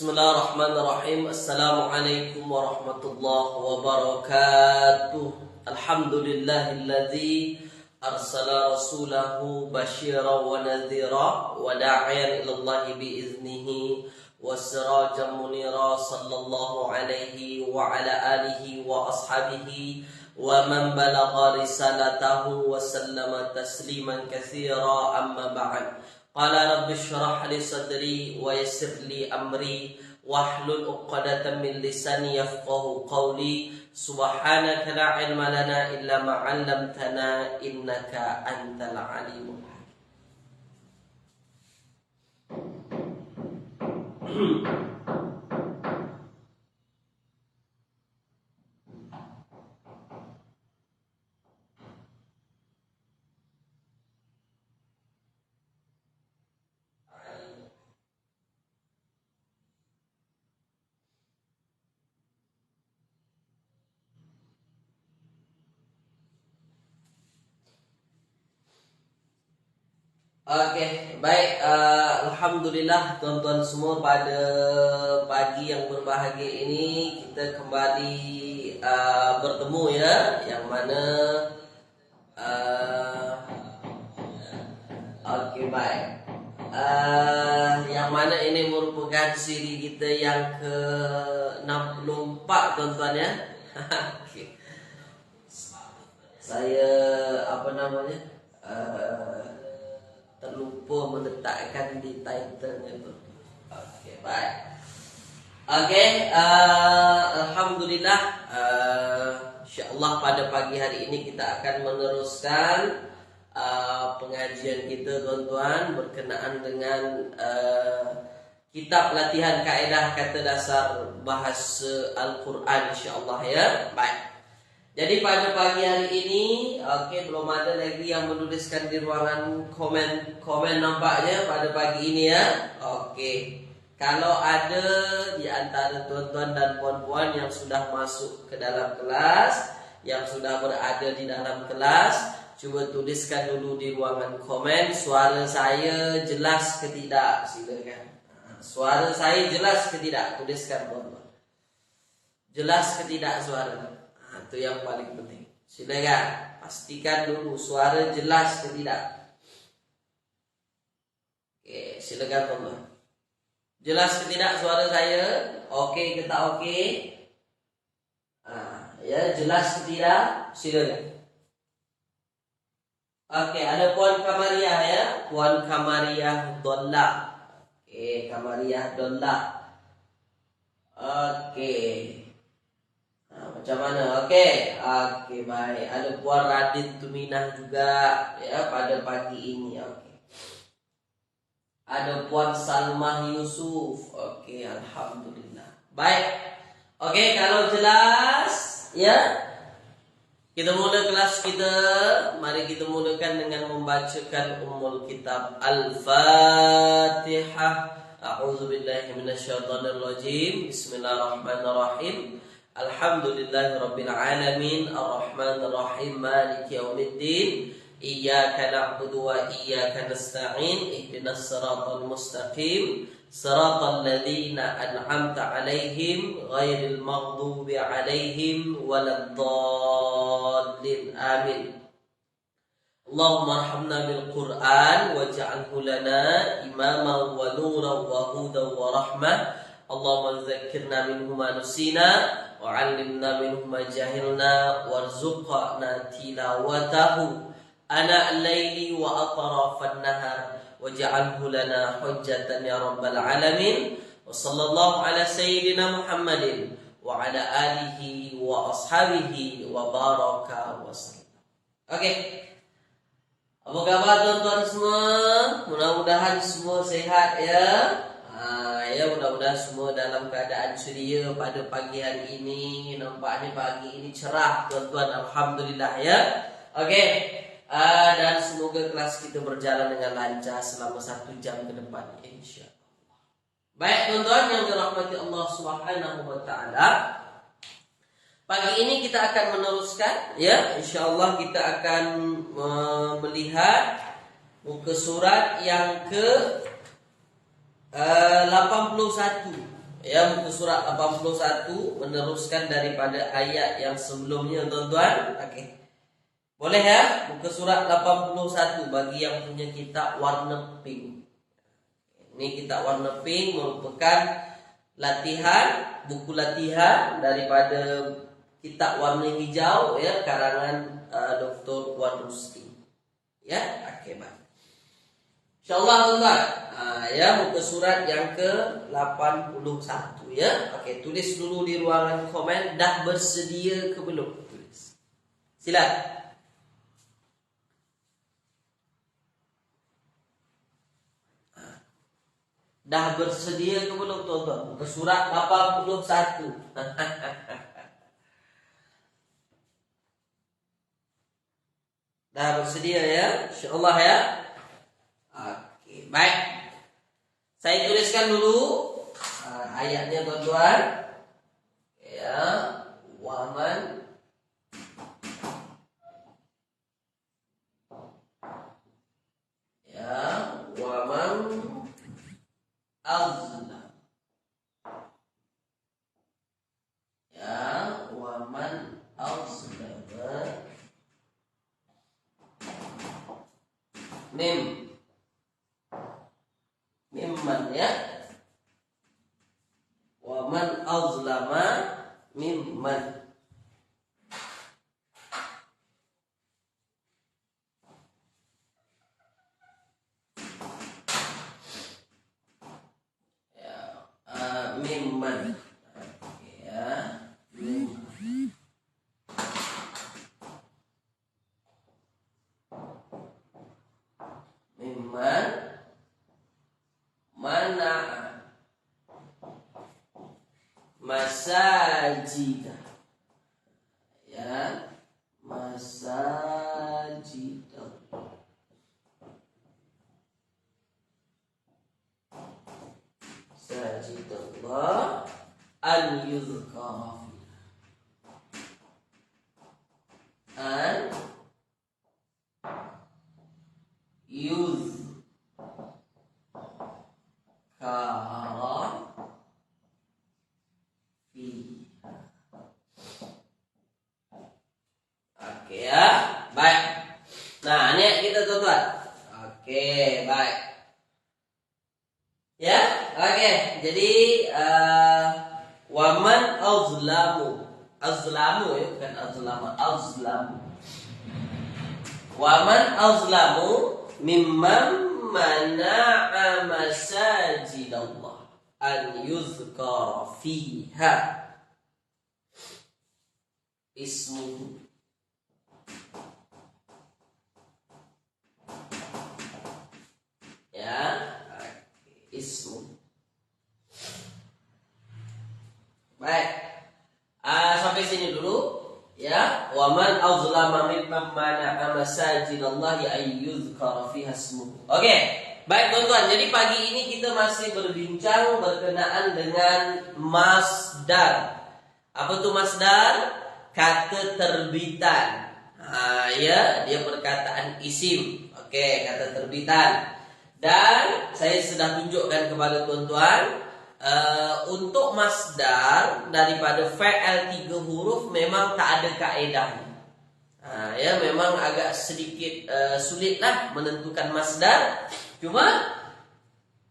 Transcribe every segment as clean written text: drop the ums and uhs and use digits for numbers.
Bismillahirrahmanirrahim. Assalamualaikum warahmatullahi wabarakatuh. Alhamdulillahilladzi arsala rasulahu basyiran wa nadhira wa da'iyan ilallahi biiznihi wa sirajan munira sallallahu alaihi wa ala alihi wa ashabihi wa man balagha risalatahu wa sallama tasliman katsira amma ba'd. Qala rabbi shrah li sadri wa yassir li amri wahlul 'uqdatam min lisani yafqahu qawli. Subhanaka la ilma lana illa ma 'allamtana innaka antal alimul hakim. Oke, baik. Alhamdulillah tuan-tuan semua, pada pagi yang berbahagia ini kita kembali bertemu ya, yang mana oke, baik. Yang mana ini merupakan siri kita yang ke-64 tuan-tuan ya. Okay. Saya terlupa meletakkan di title-nya tu. Okey, baik. Okey, alhamdulillah, insya-Allah pada pagi hari ini kita akan meneruskan pengajian kita tuan-tuan berkenaan dengan kitab latihan kaedah kata dasar bahasa Al-Quran, insya-Allah ya. Baik. Jadi pada pagi hari ini, belum ada lagi yang menuliskan di ruangan komen nampaknya pada pagi ini ya. Kalau ada di antara tuan-tuan dan puan-puan yang sudah masuk ke dalam kelas, yang sudah berada di dalam kelas, cuba tuliskan dulu di ruangan komen, suara saya jelas ke tidak, silakan. Suara saya jelas ke tidak, tuliskan tuan-tuan. Jelas ke tidak suara? Itu yang paling penting. Silakan pastikan dulu suara jelas ke tidak. Oke, silakan teman. Jelas ke tidak suara saya? Oke ke tak oke? Ya, jelas ke tidak? Silakan. Oke, ada Puan Kamariah ya. Puan Kamariah Dolla. Oke, Kamariah Dolla. Oke. Macam mana? Okey, baik. Ada Puan Radin Tuminah juga ya pada pagi ini. Okey. Ada Puan Salmah Yusuf. Okey, alhamdulillah. Baik. Okey, kalau jelas ya, kita mula kelas kita. Mari kita mulakan dengan membacakan Ummul Kitab Al-Fatihah. A'udzubillahi minasyaitonirrajim. Bismillahirrahmanirrahim. Alhamdulillahirabbil alamin arrahmanir rahim maliki yaumiddin iyyaka na'budu wa iyyaka nasta'in ihdinas siratal mustaqim siratal ladzina an'amta 'alaihim ghairil maghdubi 'alaihim waladdallin amin. Allahumma arhamna bil Qur'an waj'alhu lana imaman wa nuran wa hudan wa rahmah. Allahumma dzakkirna minhu ma nusina wa 'allimna minhu ma jahilna warzuqna tilawatahu ana al-laili wa atrafan nahar waj'alhu lana hujjatan ya rabbal alamin. Wa sallallahu ala sayyidina Muhammadin wa ala alihi wa ashabihi wa baraka wa sallam. Okey. Apa khabar tuan-tuan semua? Mudah-mudahan semua sehat ya. Ya, mudah-mudahan semua dalam keadaan ceria pada pagi hari ini. Nampaknya pagi ini cerah tuan-tuan, alhamdulillah ya. Okey. Dan semoga kelas kita berjalan dengan lancar selama 1 jam ke depan, insya-Allah. Baik tuan-tuan yang dirahmati Allah Subhanahu wa taala. Pagi ini kita akan meneruskan ya, insya-Allah kita akan melihat muka surat yang ke 81 Ya, muka surat 81 meneruskan daripada ayat yang sebelumnya, tuan-tuan. Okey. Boleh ya? Muka surat 81 bagi yang punya kitab warna pink. Ini kitab warna pink merupakan buku latihan daripada kitab warna hijau ya, karangan Dr. Wan Rusdi. Ya, okey, baik. InsyaAllah tuan-tuan, ya, muka surat yang ke-81 ya. Okey, tulis dulu di ruangan komen, dah bersedia ke belum? Tulis. Silakan. Dah bersedia ke belum tuan-tuan? Muka surat 81. Dah bersedia ya? InsyaAllah ya. Okey, baik. Saya tuliskan dulu ayatnya tuan-tuan. Ya, waman azlam. Ya, waman azlama mimman ya. Waman azlama mimman. Mimman. Ya, mimman mana masajid. Ya, masajid. Sajidallah an yuzkara an yuzkara fiha. Oke ya, baik. Nah, ini kita tuan-tuan. Oke, baik. Ya, oke. Jadi waman azlamu ya, bukan azlamu. Waman azlamu mimman mana'a masajidallah an yuzkara fiha ismuhu. Ya, ismu. Baik. Sampai sini dulu ya. Waman azlama mimman mana'a masajidallahi an yuzkara fiha ismuhu. Oke. Baik tuan-tuan, jadi pagi ini kita masih berbincang berkenaan dengan masdar. Apa itu masdar? Kata terbitan. Ya, dia perkataan isim. Oke, kata terbitan. Dan saya sudah tunjukkan kepada tuan-tuan, untuk masdar daripada fa'al 3 huruf memang tak ada kaedahnya. Ya, memang agak sedikit sulitlah menentukan masdar. Cuma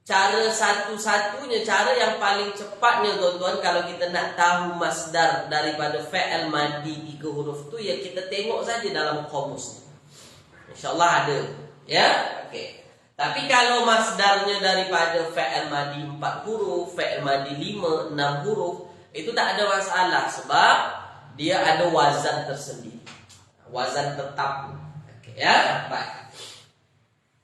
cara satu-satunya, cara yang paling cepatnya tuan-tuan, kalau kita nak tahu masdar daripada fa'al madi 3 huruf tu, ya kita tengok saja dalam kamus. InsyaAllah ada. Ya, okey. Tapi kalau masdarnya daripada fa'al madi 4 huruf, fa'al madi 5, 6 huruf, itu tak ada masalah sebab dia ada wazan tersendiri. Wazan tetap. Okey ya, baik.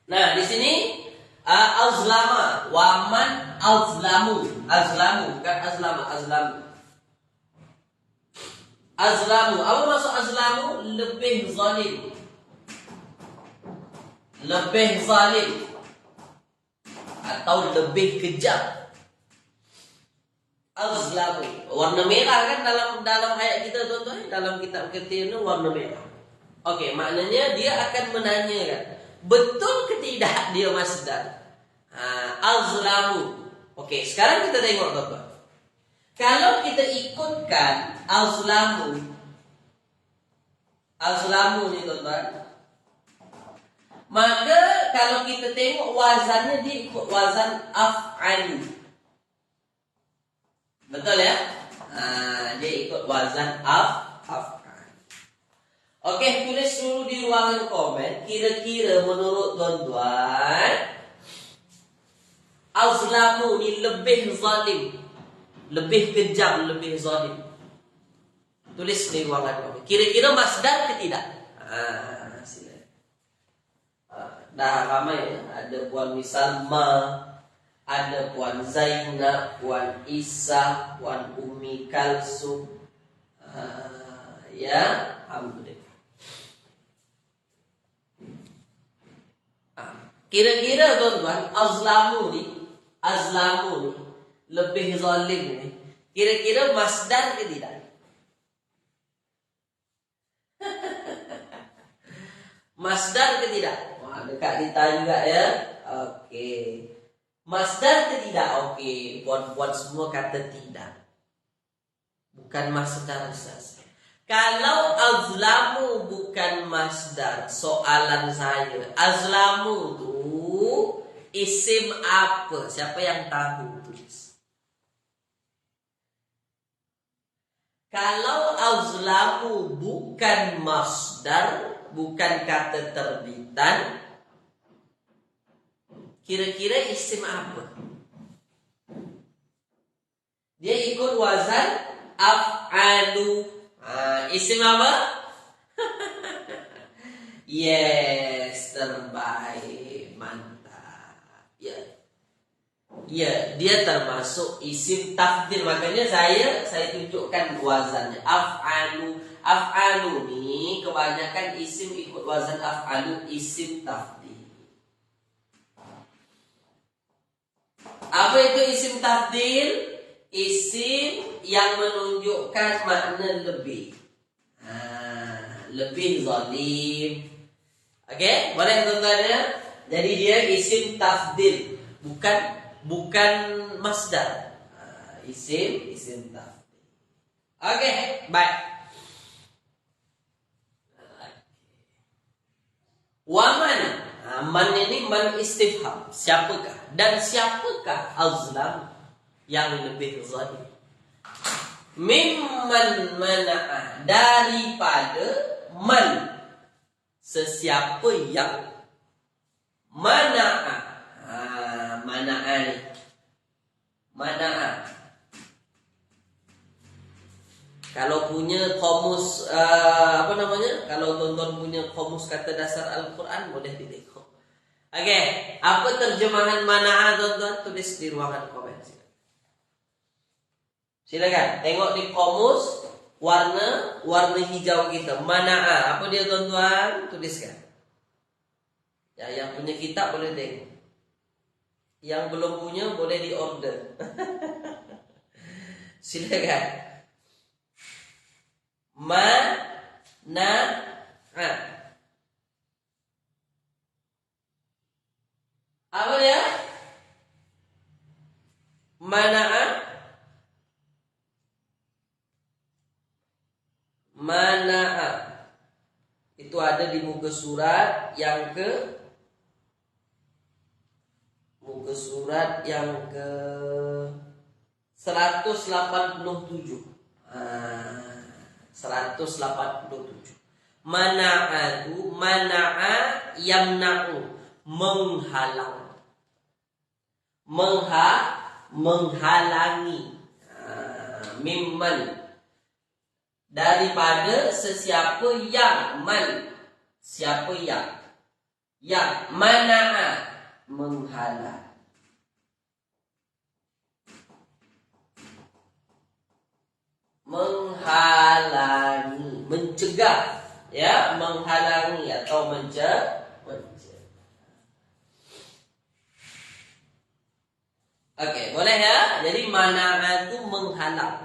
Nah, di sini azlama, waman azlamu, bukan azlamu. Azlamu, apa maksud azlamu? Lebih zalim. Atau lebih kejam. Azlamu, warna merah kan dalam ayat kita tuan-tuan, dalam kitab Kathir itu warna merah. Okey, maknanya dia akan menanyakan, betul ke tidak dia masdar? Azlamu. Okey, sekarang kita tengok tuan-tuan. Kalau kita ikutkan azlamu ni tuan-tuan, maka kalau kita tengok wazannya dia ikut wazan af'alu. Betul ya? Dia ikut wazan af'al. Okey, tulis dulu di ruangan komen. Kira-kira menurut tuan-tuan, azlamu ni lebih zalim, lebih kejam, lebih zalim. Tulis di ruangan komen. Kira-kira masdar ke tidak? Sila. Dah ramai ya. Ada Puan Misalma, ada Puan Zainab, Puan Isa, Puan Umi Kalsum. Ya, alhamdulillah. Kira-kira tuan-tuan, azlamu ni lebih zalim ni, kira-kira masdar ke tidak? Masdar ke tidak? Wah, dekat kita juga ya. Okey. Masdar ke tidak? Okey, puan-puan semua kata tidak. Bukan masdar, Ustaz. Kalau azlamu bukan masdar, soalan saya, azlamu tu isim apa? Siapa yang tahu? Tulis. Kalau azlamu bukan masdar, bukan kata terbitan, kira-kira isim apa? Dia ikut wazan af'alu. Isim apa? Yes, terbaik, mantap. Ya, dia termasuk isim tafdil. Makanya saya tunjukkan wazannya. Af'alu ni kebanyakan isim ikut wazan af'alu, isim tafdil. Apa itu isim tafdil? Isim yang menunjukkan makna lebih. Lebih zalim. Okey, boleh tuan-tuan ya? Jadi dia isim tafdil, bukan masdar. Isim tafdil. Okey, baik. Waman. Man ini man istifham. Siapakah? Dan siapakah azlam yang lebih zalim? Mimman mana'a, daripada man, sesiapa yang mana'a. Mana'a. Kalau punya komus kalau tuan-tuan punya komus kata dasar Al-Quran, boleh ditengok. Okey, apa terjemahan mana'a tuan-tuan? Tulis di ruangan komen. Silakan tengok di komus warna hijau kita. Mana'a. Apa dia tuan-tuan? Tuliskan. Ya, yang punya kitab boleh tengok. Yang belum punya boleh di order. Silakan. Mana'a. Apa dia? Mana'a. Mana'a. Itu ada di muka surat yang ke 187. 187. Mana'atu, mana'a yamna'u, menghalang. Menghalangi. Mimman, daripada sesiapa yang siapa yang mana'a, menghalang. Menghalangi, mencegah, ya, menghalangi atau mencegah. Okey, boleh ya? Jadi mana'a itu menghalang.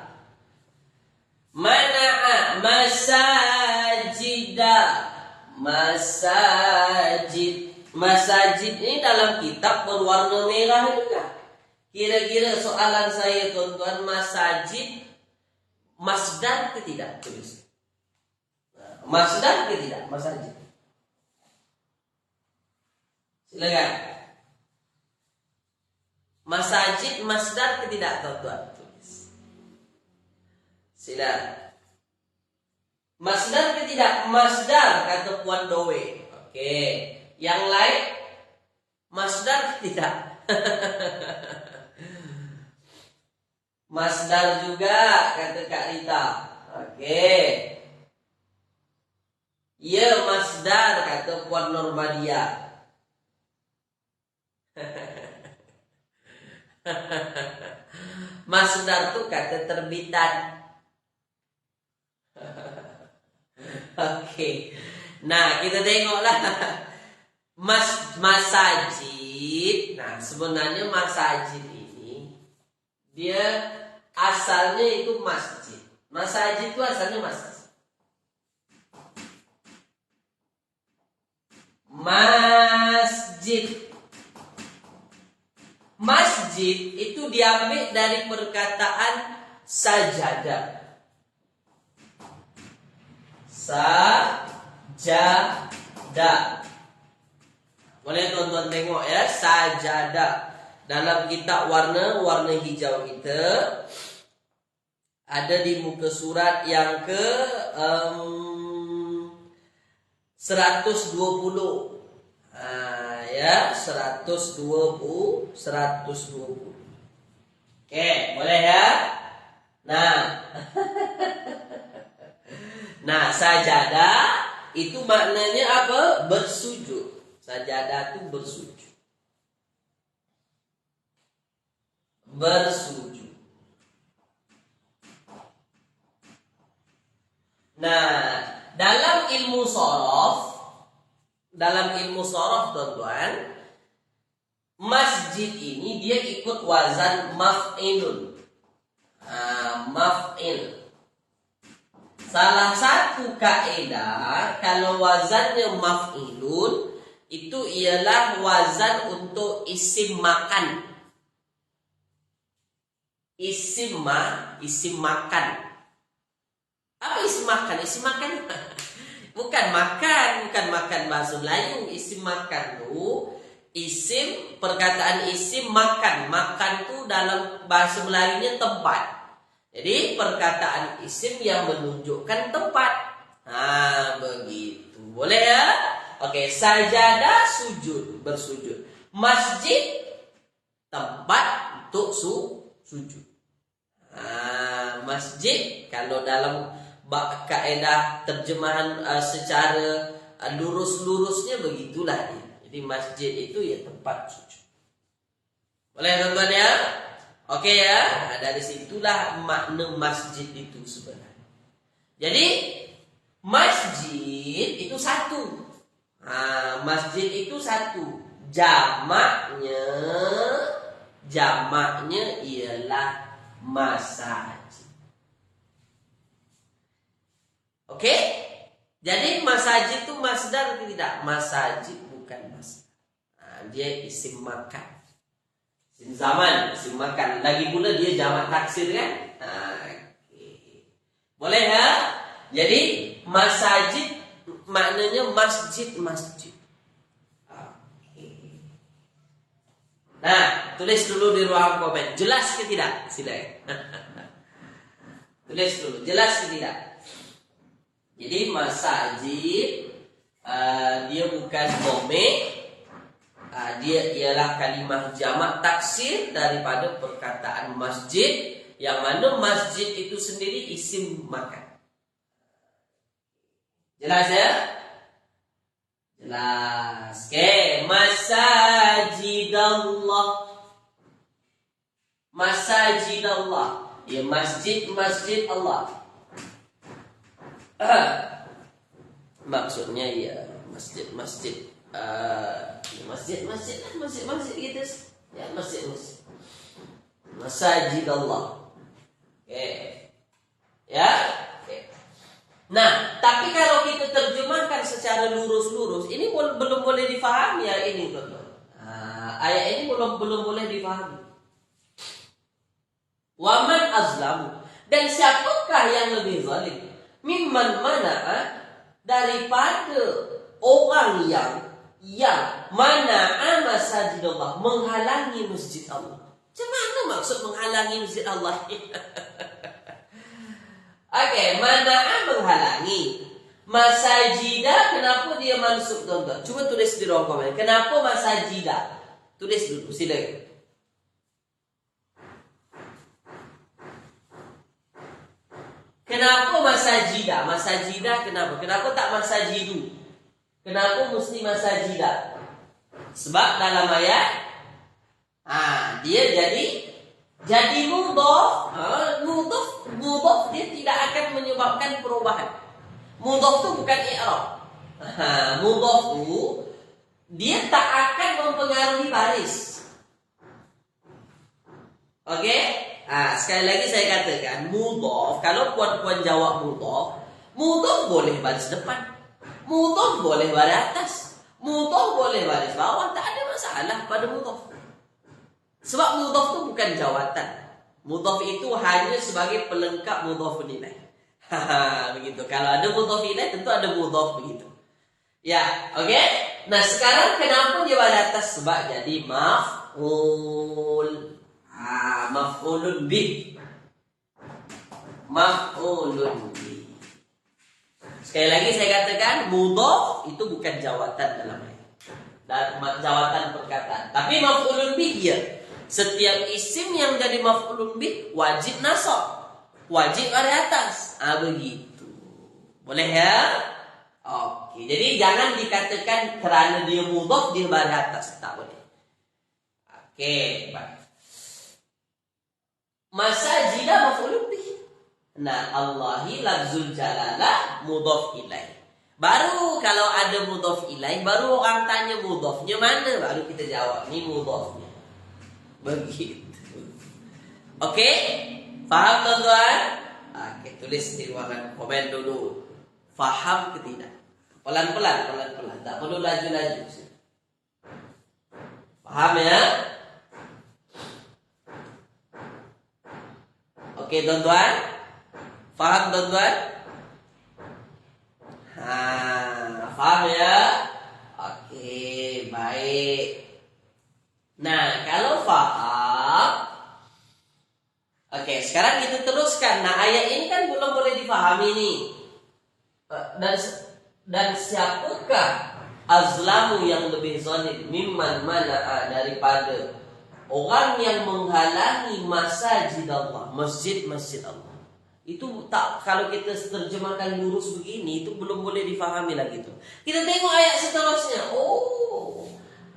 Mana'a masajid ini dalam kitab berwarna merah juga. Kira-kira soalan saya tuan-tuan, masajid masdar ke tidak? Tulis. Masdar ke tidak masajid? Silakan. Masajid masdar ke tidak tuan-tuan? Tulis. Silakan. Masdar ke tidak? Masdar kata Puan Dowe. Oke. Yang lain masdar ke tidak? Masdar juga kata Kak Rita. Oke. Ya masdar kata Puan Normadia. Masdar tuh kata terbitan. Oke. Nah, kita tengoklah masajid. Nah, sebenarnya masajid ini dia asalnya itu masjid. Masajid itu asalnya masjid. Masjid. Masjid itu diambil dari perkataan sajadah. Sajadah. Boleh tuan-tuan tengok ya, sajadah. Dalam kitab warna hijau kita ada di muka surat yang ke 120. Ya, 120. Oke, boleh ya? Nah. Nah, sajadah itu maknanya apa? Bersujud. Sajadah itu bersujud. Bersujud. Nah, dalam ilmu shorof tuan-tuan, masjid ini dia ikut wazan maf'ilun. Maf'il. Salah satu kaidah kalau wazannya maf'ilun itu ialah wazan untuk isim makan. Isim makan. Apa isim makan? Isim makan bukan makan bahasa Melayu. Isim makan tuh isim, perkataan isim makan. Makan tuh dalam bahasa Melayunya tempat. Jadi perkataan isim yang menunjukkan tempat. Nah, begitu. Boleh ya? Oke, sajadah sujud, bersujud. Masjid tempat untuk sujud. Nah, masjid kalau dalam kaidah terjemahan secara lurus-lurusnya begitulah dia. Jadi masjid itu ya tempat sujud. Boleh teman-teman ya? Oke ya, dari situlah makna masjid itu sebenarnya. Jadi masjid itu satu. Masjid itu satu. Jamaknya ialah masajid. Oke? Jadi masajid itu masdar atau tidak? Masajid bukan masdar. Dia isim makan. Isim zaman, isim makan. Lagi pula dia jamak taksir kan? Okay. Boleh ya? Jadi masajid maknanya masjid. Okay. Nah, tulis dulu di ruang komen. Jelas ke tidak? Silakan. Tulis dulu. Jelas ke tidak? Jadi masajid dia bukan domik. Dia ialah kalimah jamak taksir daripada perkataan masjid, yang mana masjid itu sendiri isim makan. Jelas ya? Jelas. Oke, masajidallah. Masajidallah. Ya, masjid Allah. Maksudnya ya masjid gitu ya, masjid masajid Allah. Oke. Ya. Oke. Nah, tapi kalau kita terjemahkan secara lurus-lurus, ini belum boleh difahami ya ini, teman-teman. Ayat ini belum boleh difahami. Waman azlamu. Dan siapakah yang lebih zalim? Mimman mana'a, daripada orang yang mana'a masajidallah, menghalangi masjid Allah. Macam mana maksud menghalangi masjid Allah? Okey, mana'a menghalangi. Masajidah, kenapa dia mansub, tuan-tuan? Cuba tulis di ruang komen. Kenapa masajidah? Tulis dulu, silakan. Kenapa masajidah? Masajidah kenapa? Kenapa tak masajidu? Kenapa mesti masajidah? Sebab dalam ayat dia jadi mudhaf. Mudhaf dia tidak akan menyebabkan perubahan. Mudhaf tu bukan i'rab. Mudhaf tu dia tak akan mempengaruhi baris. Okey? Sekali lagi saya katakan, mudhaf, kalau puan-puan jawab mudhaf boleh baris depan, mudhaf boleh baris atas, mudhaf boleh baris bawah, tak ada masalah pada mudhaf. Sebab mudhaf tu bukan jawatan. Mudhaf itu hanya sebagai pelengkap mudhaf ilaih. Begitu. Kalau ada mudhaf ilaih, tentu ada mudhaf begitu. Ya, okey. Nah, sekarang kenapa dia baris atas? Sebab jadi maf'ul. Maf'ulun bih. Maf'ulun bih. Sekali lagi saya katakan, mudhaf itu bukan jawatan dalam ayat. Dan jawatan perkataan. Tapi maf'ulun bih ya. Setiap isim yang jadi maf'ulun bih wajib nasab. Wajib ada atas. Begitu. Boleh ya? Okey. Jadi jangan dikatakan kerana dia mudhaf dia baris atas. Tak boleh. Okey, baik. Masajidah maf'ulun bih. Nah, Allahi lafzul jalalah mudhaf ilaih. Baru kalau ada mudhaf ilaih, baru orang tanya mudhafnya mana, baru kita jawab ni mudhafnya. Begitu. Okey? Faham tuan-tuan? Okey, tulis di ruangan komen dulu. Faham ke tidak? Pelan-pelan. Tak perlu laju-laju. Faham ya? Okey tuan-tuan? Faham tuan-tuan? Faham ya? Okey, baik. Nah, kalau faham, okey, sekarang kita teruskan. Nah, ayat ini kan belum boleh difahami nih. Dan siapakah azlamu yang lebih zalim mimman mana'a, daripada orang yang menghalangi masjid Allah, masjid Allah. Itu tak, kalau kita terjemahkan lurus begini, itu belum boleh difahami lagi tu. Kita tengok ayat seterusnya.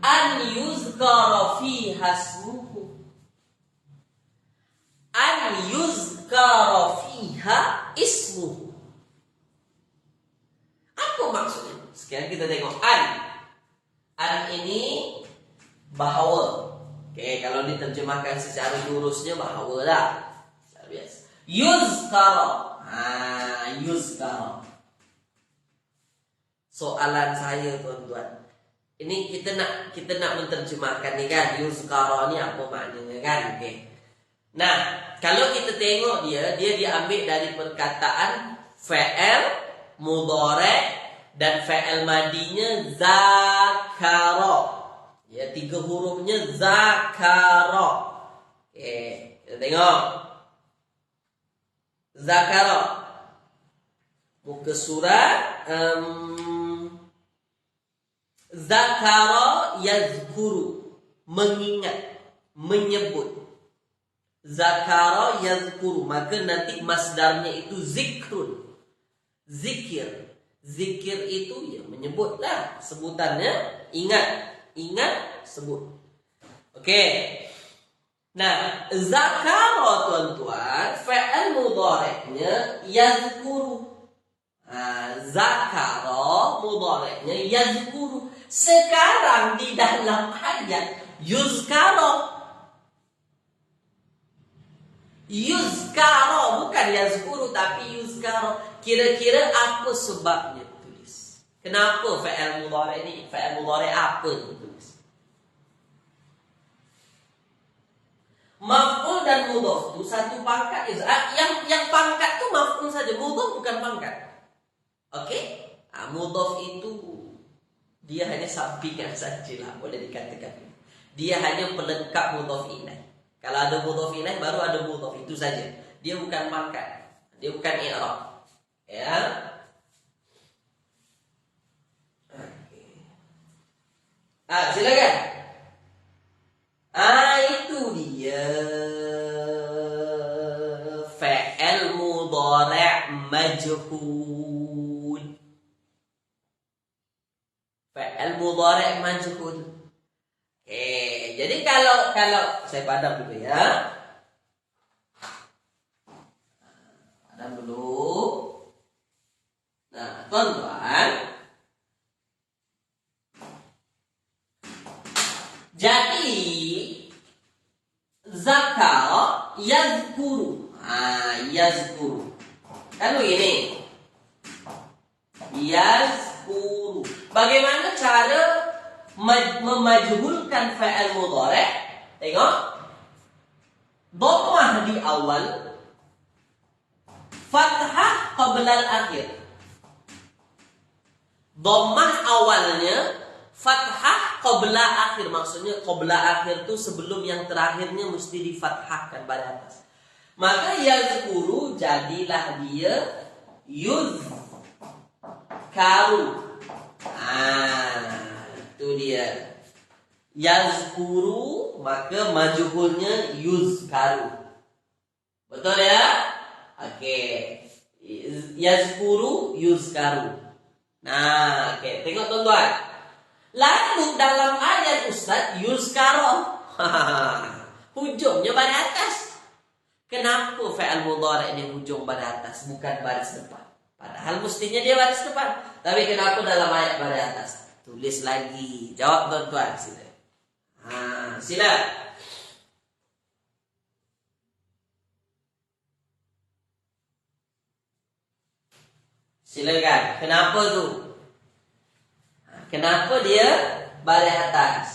An yuzkara fiha ismuhu. An yuzkara fiha ismuhu. Apa maksudnya? Sekarang kita tengok an. An ini bahawa. Okey, kalau diterjemahkan secara lurusnya bahawa lah. Biasa. Yuzkara. Yuzkara. Soalan saya tuan-tuan. Ini kita nak menterjemahkan ni kan. Yuzkara ni apa maknanya kan? Okey. Nah, kalau kita tengok dia diambil dari perkataan fa'il mudhari' dan fa'il madinya zakara. Ya, 3 hurufnya zakara. Okey, kita tengok. Zakara. Muka surat zakara yazkuru, mengingat, menyebut. Zakara yazkuru, maka nanti masdarnya itu zikrun. Zikir. Zikir itu ya menyebutlah, sebutannya ingat. Ingat, sebut. Okey. Nah, zakara tuan-tuan, fa'il mudhari'nya yazkuru. Zakara mudhari'nya yazkuru. Sekarang di dalam ayat yuzkara. Yuzkara, bukan yazkuru tapi yuzkara. Kira-kira apa sebabnya tulis? Kenapa fa'il mudhari' ni? Fa'il mudhari' apa tulis? Maf'ul dan mudhof itu satu pangkat. Yang pangkat itu maf'ul saja, mudhof bukan pangkat. Oke? Mudhof itu dia hanya sampingan saja lah, boleh dikatakan. Dia hanya pelengkap mudhof ilaih. Kalau ada mudhof ilaih baru ada mudhof, itu saja. Dia bukan pangkat. Dia bukan i'rab. Ya. Oke. Silakan. Itu dia. Fa'il mudhari' majhul. Fa'il mudhari' majhul. Jadi kalau saya padam dulu ya. Padam dulu. Nah, tuan-tuan. Jadi zakar yazkuru. Yazkuru. Kan begini. Yazkuru. Bagaimana cara memajhulkan fa'il mudhari'? Tengok. Dhammah di awal, fathah qabla al-akhir. Dhammah awalnya, fathah qabla akhir. Maksudnya qabla akhir itu sebelum yang terakhirnya mesti difathahkan pada atas. Maka yazkuru jadilah dia yuzkaru. Itu dia. Yazkuru maka majhulnya yuzkaru. Betul ya? Oke. Yazkuru yuzkaru. Nah, oke. Tengok tuan-tuan. Lalu dalam ayat Ustaz yuzkaru. Hujungnya pada atas. Kenapa fa'il mudhari' ini hujung pada atas bukan baris depan? Padahal mestinya dia baris depan. Tapi kenapa dalam ayat pada atas? Tulis lagi. Jawab tuan-tuan. Sila. Sila. Silakan. Kenapa tu? Kenapa dia baris atas?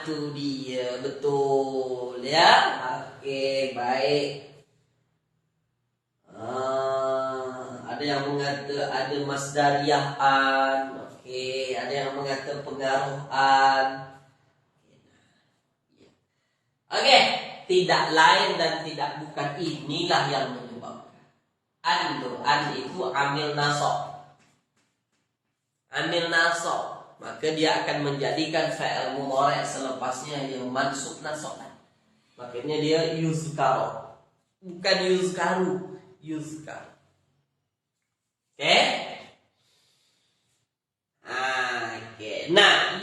Itu dia. Betul ya. Oke, baik. Ada yang mengata ada masdariyah an. Oke, ada yang mengata pengaruh an. Oke, tidak lain dan tidak bukan inilah yang menyebabkan. An itu amil nasab. Amil nasab. Maka dia akan menjadikan fa'il mudhari' selepasnya yang mansub nasab. Makanya dia yuzkaru. Bukan yuzkaru, yuzkar. Oke? Oke. Nah,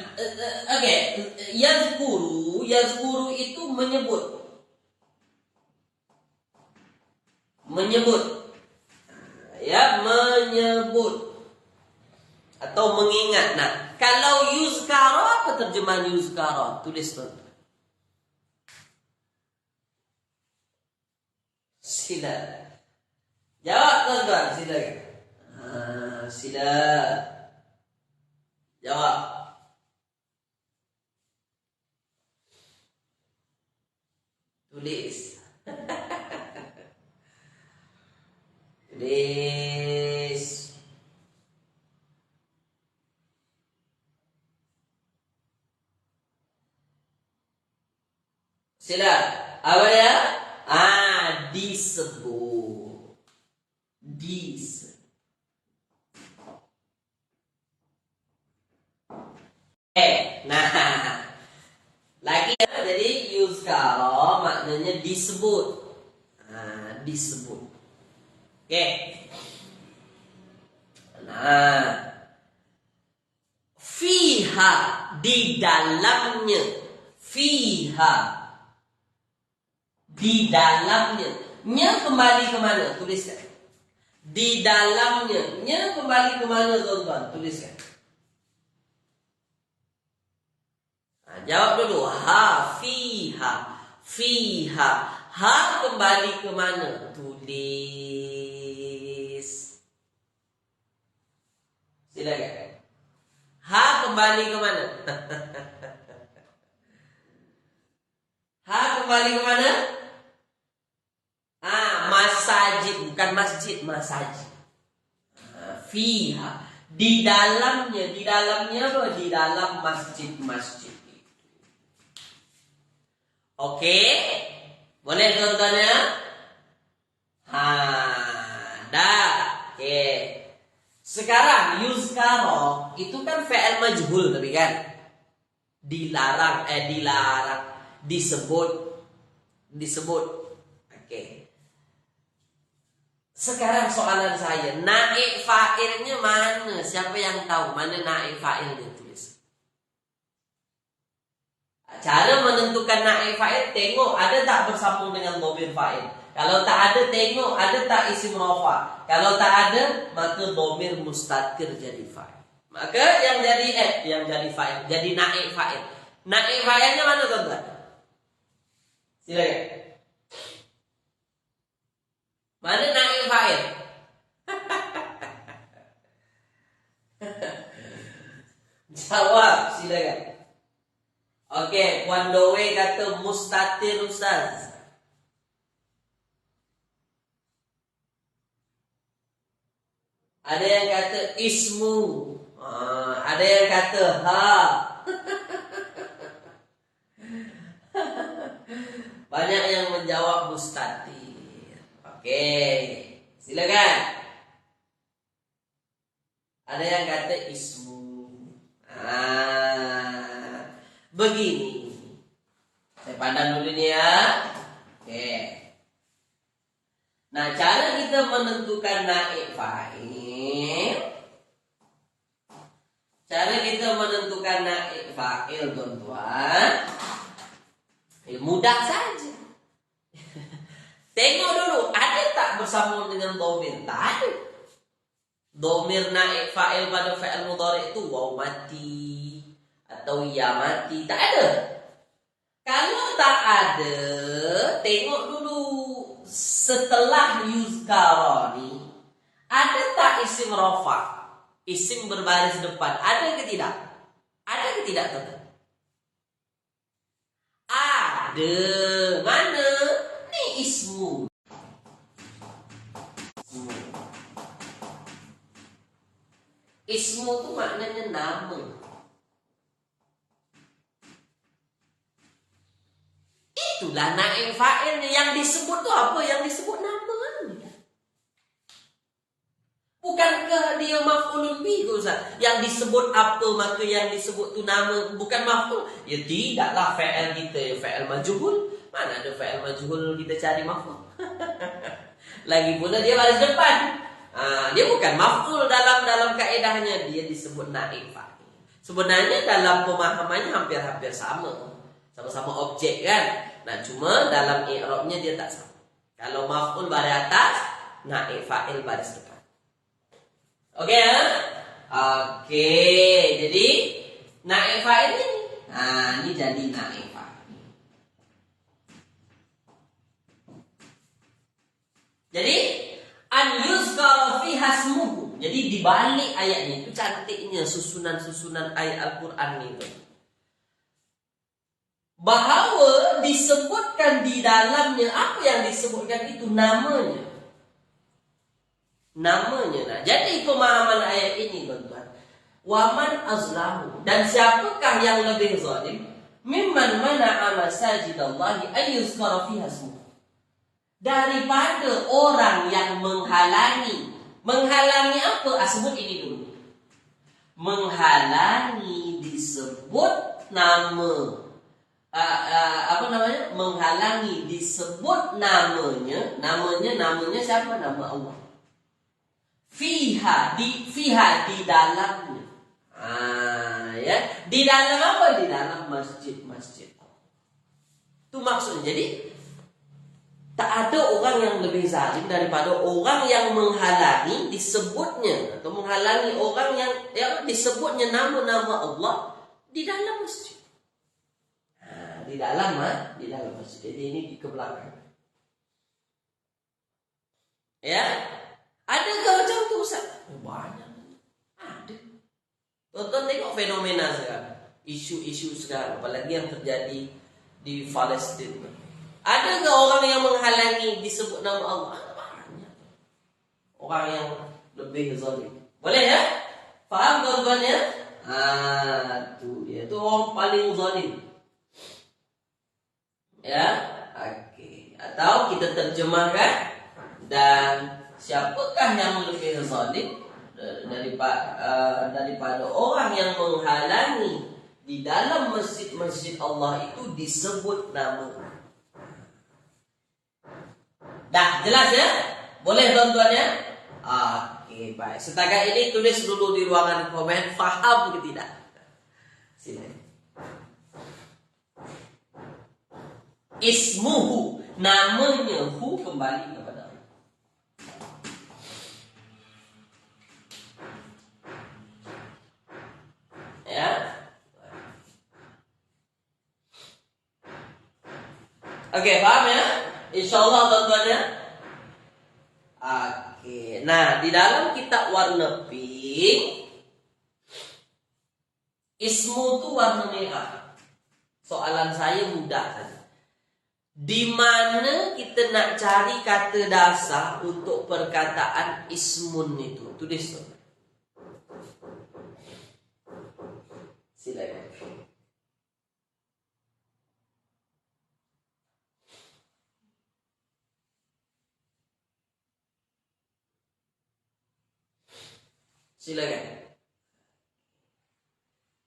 oke. Yazkuru itu menyebut. Ya, menyebut atau mengingat. Nah, kalau yuzkara, apa terjemahan yuzkara? Tulis tuan. Sila. Jawab tuan-tuan, sila. Sila. Jawab. Tulis. Tulis. Sila. Apa ya? Disebut. Nah. Lagi ya, jadi yuzkara maknanya disebut. Disebut. Oke. Nah. Fiha di dalamnya. Fiha di dalamnya. Nya kembali ke mana? Tuliskan. Di dalamnya. Nya kembali ke mana tuan-tuan? Tuliskan. Jawab dulu. Fiha. Fiha. Ha kembali ke mana? Tulis. Silakan. Ha kembali ke mana? Ha kembali ke mana? Masajid, bukan masjid, masajid. Fiha, di dalamnya apa? Di dalam masjid-masjid. Oke, boleh tuan-tuan ya? Dah. Oke. Sekarang yuzkaro itu kan fi'il majhul tapi kan dilarang, disebut. Oke. Sekarang soalan saya, naik fa'ilnya mana? Siapa yang tahu mana naik fa'ilnya? Tulis. Cara menentukan naik fa'il, tengok ada tak bersambung dengan dhamir fa'il. Kalau tak ada, tengok ada tak isim rafa. Kalau tak ada, maka dhamir mustatir jadi fa'il. Maka yang jadi fa'il, jadi naik fa'il. Naik fa'ilnya mana tuan-tuan? Silakan. Mana naik fa'il? Jawab, silakan. Oke, Puan Dowe kata mustatir Ustaz. Ada yang kata ismu. Ada yang kata ha. Banyak yang menjawab mustatir. Oke, silakan. Ada yang kata ismu. Begini. Saya pandang dulu ini ya. Oke. Nah, cara kita menentukan naik fa'il. Cara kita menentukan naik fa'il, tuan-tuan. Mudah saja. Tengok dulu, ada tak bersambung dengan dhamir? Tak ada. Dhamir naik fa'il pada fa'il mudhari itu waw mati atau ya mati, tak ada. Kalau tak ada, tengok dulu setelah yuzkaroni ada tak isim rafa, isim berbaris depan, ada ke tidak? Ada ke tidak, teman? Ada. Mana? Ni ismu. Ismu itu maknanya nama. Itulah naik fa'ilnya. Yang disebut itu apa? Yang disebut nama. Bukankah dia maf'ulun bihi, Ustaz? Yang disebut apa maka yang disebut itu nama, bukan maf'ul? Ya tidaklah fa'il kita ya fa'il majhul. Mana ada fa'il majhul kita cari maf'ul? Lagi pula dia baris depan. Dia bukan maf'ul dalam kaedahnya, dia disebut naib fa'il. Sebenarnya dalam pemahamannya hampir-hampir sama. Sama-sama objek kan? Nah, cuma dalam i'rabnya dia tak sama. Kalau maf'ul baris atas, naib fa'il baris depan. Oke ya? Oke, jadi naib fa'il ini. Ini jadi naib fa'il. Jadi an yuzkara fi hasmuhu. Jadi di balik ayatnya itu cantiknya susunan-susunan ayat Al-Qur'an itu. Bahwa disebutkan di dalamnya, apa yang disebutkan itu namanya. Nah, jadi pemahaman ayat ini, tuan-tuan. Waman azlamu, dan siapakah yang lebih zalim mimman mana'a masajidallahi ayyuzkara fiha ismuhu, daripada orang yang menghalangi apa? Sebut ini dulu. Menghalangi disebut nama. Menghalangi disebut namanya siapa? Nama Allah. Fiha di dalamnya. Ya, di dalam apa? Di dalam masjid. Itu maksudnya. Jadi tak ada orang yang lebih zalim daripada orang yang menghalangi disebutnya, atau menghalangi orang yang disebutnya nama-nama Allah di dalam masjid. Di dalam masjid. Jadi ini di belakang. Ya. Ada gak macam tu, Ustaz? Banyak. Ada. Tonton tengok fenomena sekarang, isu-isu sekarang, apalagi yang terjadi di Palestina. Ada nggak orang yang menghalangi disebut nama Allah? Ada banyak. Orang yang lebih zalim. Boleh ya? Faham tuan-tuan ya? Tuh dia tuh orang paling zalim. Ya, oke. Atau kita terjemahkan, dan siapakah yang lebih zalim daripada orang yang menghalangi di dalam masjid-masjid Allah itu disebut nama. Dah jelas ya? Boleh tuan-tuan ya? Oke, baik. Setakat ini tulis dulu di ruangan komen, faham ke tidak? Sini. Ismuhu, namanya, hu kembali kepada Allah. Ya. Oke, paham ya? Insyaallah tuan-tuan ya. Oke. Nah, di dalam kitab warna pink, ismu itu warna merah. Soalan saya mudah saja. Di mana kita nak cari kata dasar untuk perkataan ismun itu? Tulis tuh. Silakan. Silakan.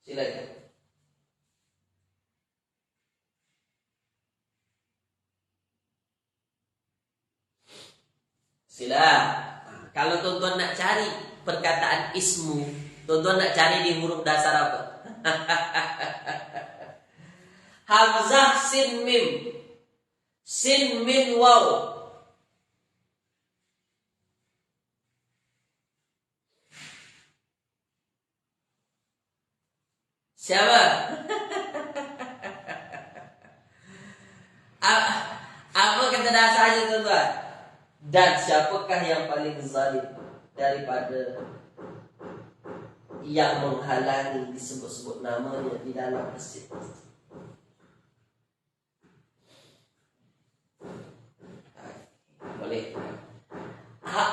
Silakan. Sila. Kalau tuan-tuan nak cari perkataan ismu, tuan-tuan nak cari di huruf dasar apa? Hamzah sin mim. Sin min waw. Siapa? Apa kata dasarnya tuan-tuan? Dan siapakah yang paling zalim daripada yang menghalangi disebut-sebut namanya di dalam masjid? Boleh.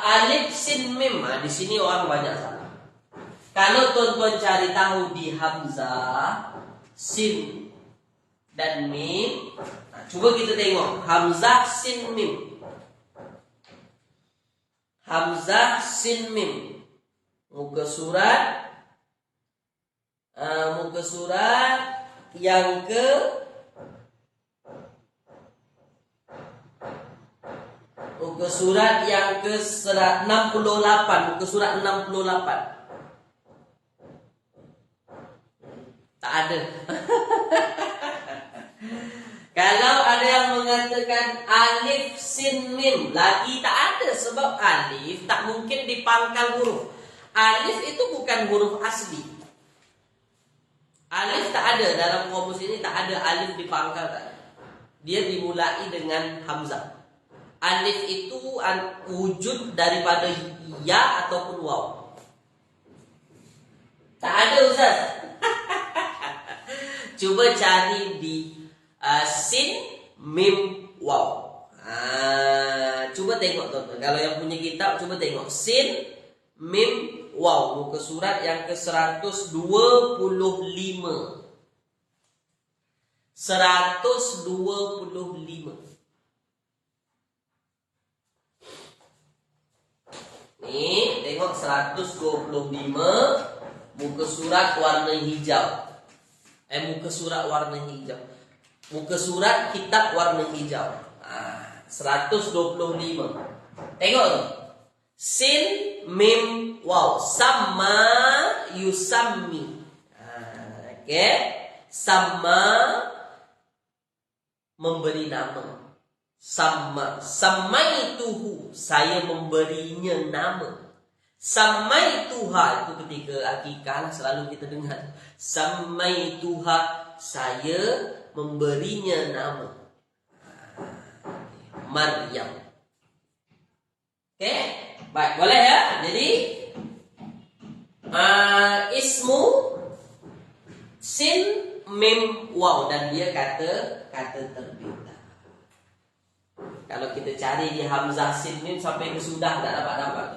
Alif sin mim, di sini orang banyak salah. Kalau tuan-tuan cari tahu di hamzah, sin dan mim, coba kita tengok hamzah sin mim. Hamzah sin mim. Muka surat yang ke muka surat yang ke 68, muka surat 68. Tak ada. Kalau ada yang mengatakan alif sin mim, lagi tak ada, sebab alif tak mungkin dipangkal huruf. Alif itu bukan huruf asli. Alif tak ada dalam kamus ini, tak ada alif dipangkal, tak ada. Dia dimulai dengan hamzah. Alif itu wujud daripada ya ataupun waw. Tak ada, Ustaz. Cuba cari di sin mim waw. Coba tengok tuan-tuan. Kalau yang punya kitab, coba tengok sin mim waw. Muka surat yang ke 125. 125. Nih, tengok 125. Muka surat warna hijau. Muka surat warna hijau. Muka surat kitab warna hijau. 125. Tengok tu. Sin mim waw. Sama yusammi. Okey. Sama memberi nama. Samaituhu, saya memberinya nama. Samaituha, itu ketika akikah selalu kita dengar. Samaituha, saya memberinya nama Maryam. Okey, baik, boleh ya. Jadi Ismu sin mim waw, dan dia kata terbitan. Kalau kita cari di hamzah sin mim sampai ke sudah tak dapat.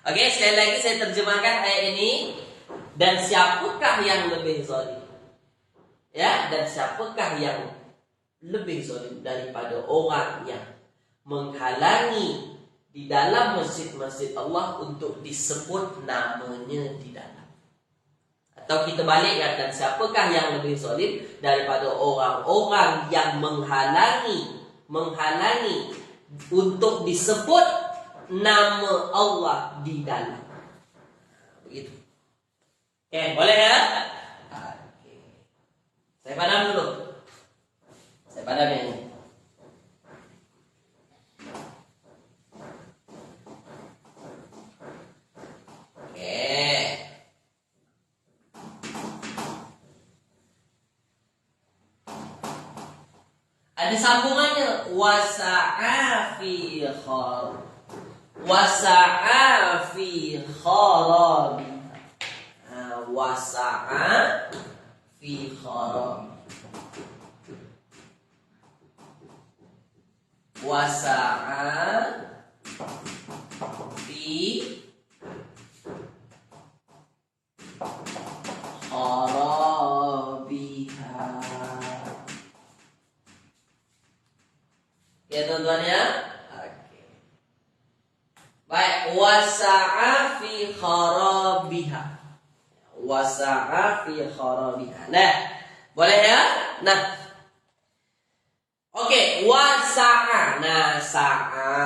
Okey, sekali lagi saya terjemahkan ayat ini. Dan siapakah yang lebih zalim? Ya, dan siapakah yang lebih zalim daripada orang yang menghalangi di dalam masjid-masjid Allah untuk disebut namanya di dalam. Atau kita balikkan, dan siapakah yang lebih zalim daripada orang-orang yang menghalangi untuk disebut nama Allah di dalam. Begitu. Oke, boleh ya? Oke. Saya padam dulu. Saya padam yang ini. Ada sambungannya, wasa'a fi kharabi. Wasa'a fi kharabi. Wasa'a fi kharabiha. Ya teman-teman ya. Oke. Baik, wasa'a fi kharabiha. Wasa'a fi kharabiha. Nah, boleh ya? Nah. Oke, wasa'a. Nah, sa'a.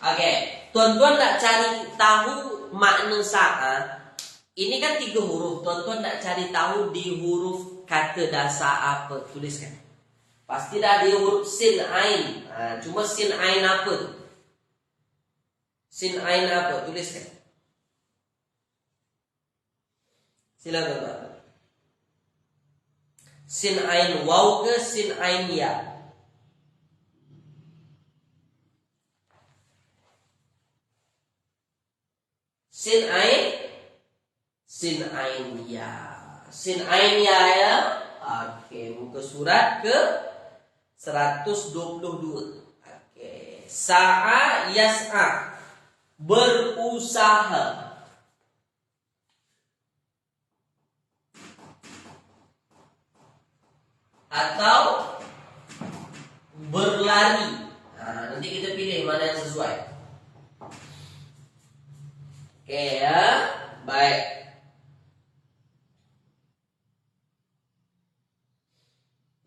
Oke, tuan-tuan nak cari tahu makna sa'a. Ini kan 3 huruf. Tuan-tuan nak cari tahu di huruf kata dasar apa? Tuliskan. Pasti dah dia huruf sin ain. Cuma sin ain apa tu? Sin ain apa? Tuliskan. Silakan Pak. Sin ain waw ke sin ain ya? Sin ain ya. Sin ain ya. Oke, muka surat ke 122. Oke. Sa'a yas'a, berusaha. Atau berlari. Nanti kita pilih mana yang sesuai. Oke ya. Baik.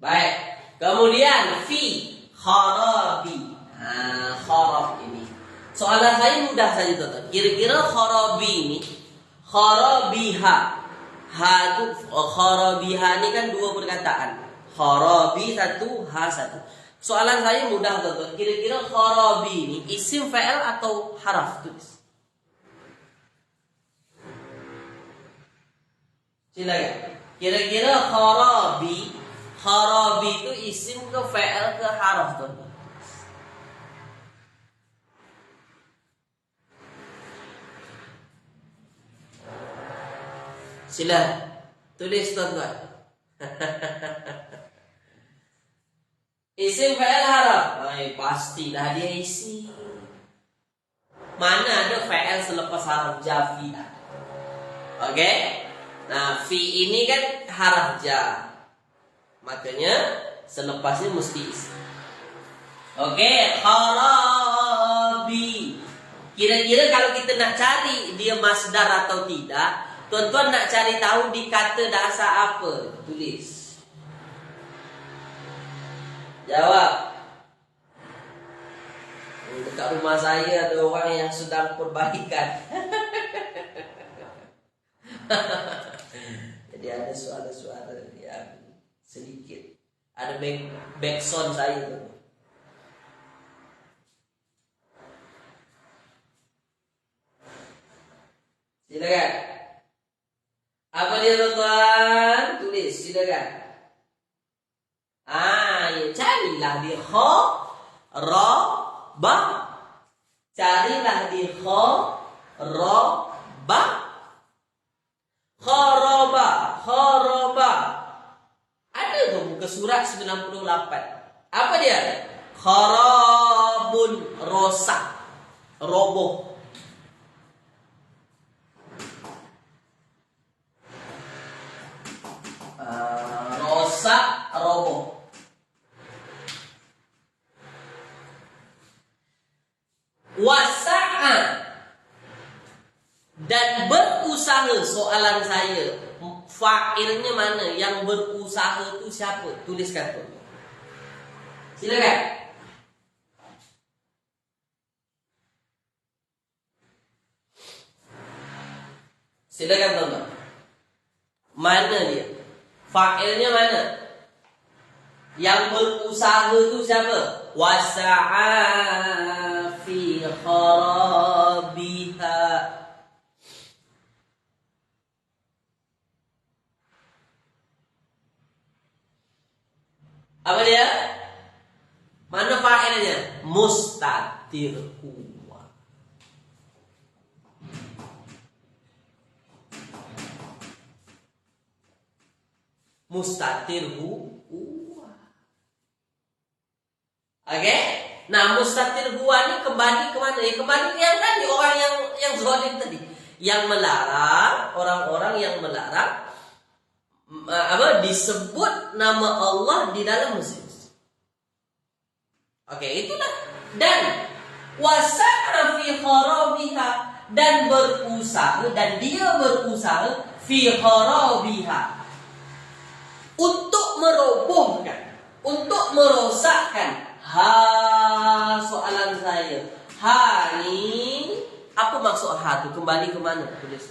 Baik. Kemudian fi kharabi. Kharab ini. Soalan saya mudah saja tuan-tuan. Kira-kira kharabi ini, kharabiha. Kharabiha ini kan 2 perkataan. Kharabi 1, ha 1. Soalan saya mudah tuan-tuan. Kira-kira kharabi ini isim fa'il atau haraf? Tulis. Silakan. Kira-kira kharabi itu isim ke fa'il ke haraf tuan-tuan? Sila tulis tuan-tuan. Isim fa'il haraf? Pastilah dia isim. Mana ada fa'il selepas haraf ja fi? Oke? Nah, fi ini kan haraf ja. Makanya selepasnya mesti isi. Oke, kharabi. Kira-kira kalau kita nak cari dia masdar atau tidak, tuan-tuan nak cari tahu di kata dasar apa? Tulis. Jawab. Dekat rumah saya ada orang yang sedang perbaikan. Jadi ada suara-suara yang sedikit. Ada back sound saya tu. Silakan. Apa dia tuan-tuan? Tulis, silakan. Ya carilah dia kha ra ba. Carilah di khoroba. Khoroba. Khoroba. Ada tuh buka surat 98. Apa dia? Kharabun, rosak, roboh. Rosak, roboh. Wasa'a, dan berusaha. Soalan saya, fa'ilnya mana? Yang berusaha itu siapa? Tuliskan tuh. Silakan. Silakan tonton. Mana dia? Fa'ilnya mana? Yang berusaha itu siapa? Wasa'a fi kharabiha. Apa dia? Mana fa'ilnya? Mustatir huwa. Mustatir huwa. Oke? Nah, mustatir huwa ini kembali ke mana? Ya kembali ke yang tadi, orang yang zalim tadi, yang melarang, orang-orang yang melarang disebut nama Allah di dalam masjid. Oke, itulah. Dan wasa'a fi kharabiha, dan berusaha, dan dia berusaha fi kharabiha, untuk merobohkan, untuk merosakkan. Soalan saya, ini apa maksud itu? Kembali ke mana? Tulis.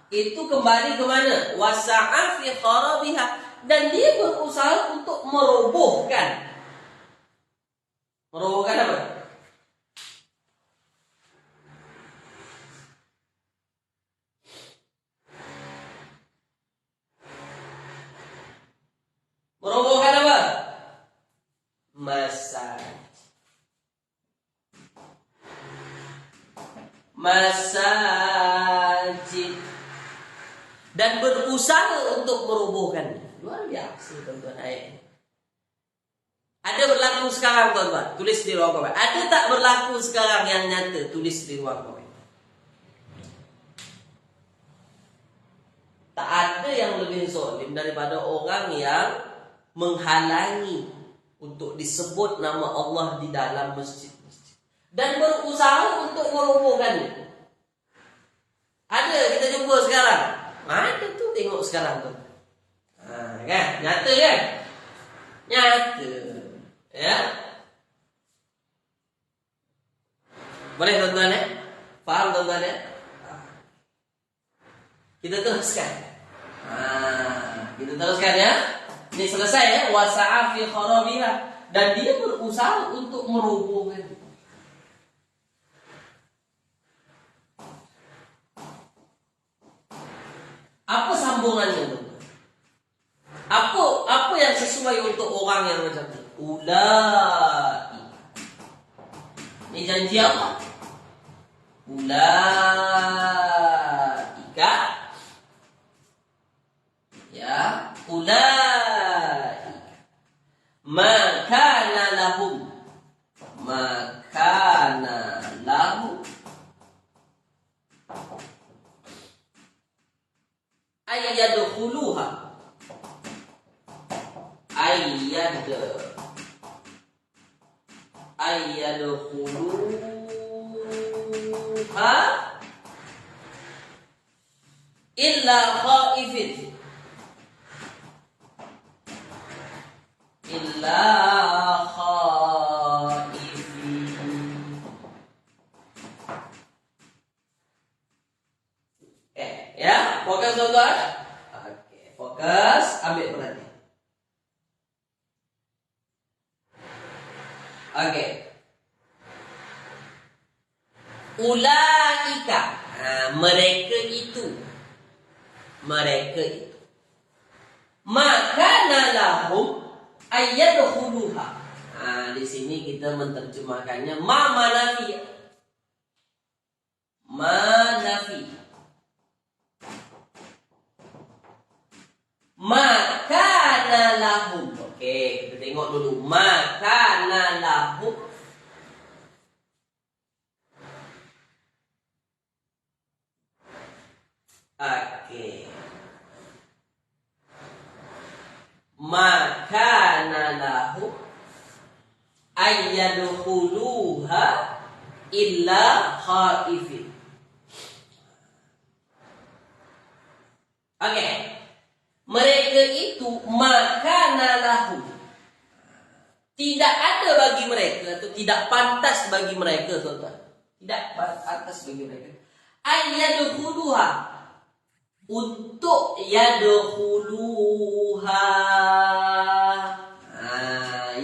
Itu kembali ke mana? Wasa'a fi kharabiha, dan dia berusaha untuk merobohkan. Merobohkan apa? Merobohkan apa? Masajid. Dan berusaha untuk merobohkan. Luar biasa tuan-tuan ayat. Ada berlaku sekarang tuan-tuan? Tulis di ruang komen. Ada tak berlaku sekarang yang nyata? Tulis di ruang komen. Tak ada yang lebih zalim daripada orang yang menghalangi untuk disebut nama Allah di dalam masjid-masjid dan berusaha untuk merobohkannya. Ada kita jumpa sekarang. Ada tuh, tengok sekarang tuh. Kan? Nyata kan? Nyata. Ya. Boleh tuan-tuan ya? Faham tuan-tuan ya? Kita teruskan. Kita teruskan ya. Ini selesai ya. Wasa'a fi kharabiha, dan dia berusaha untuk merobohkan. Apa sambungannya tuh? Apa yang sesuai untuk orang yang macam itu? Ulai. Ini janji apa? Ulaika. Ya, ulaika. Makana lahum. Makana lahum. Ayyadkhuluha. Ayyadkhuluha illa khaifin. Illa khaifin. Ya, fokus tuan-tuan. Oke, fokus, ambil perhatian. Oke. Ulaika, mereka itu. Maka nalahum Ayyadkhuluha. Nah, di sini kita menerjemahkannya manafi. Manafi. Makana lahum. Oke, kita tengok dulu. Makana lahum. Oke. Makana lahum ayyadkhuluha illa khaifin. Oke. Mereka itu makana lahum. Tidak ada bagi mereka atau tidak pantas bagi mereka, tuan-tuan. Tidak pantas bagi mereka. Ayyadkhuluha, untuk yadkhuluha.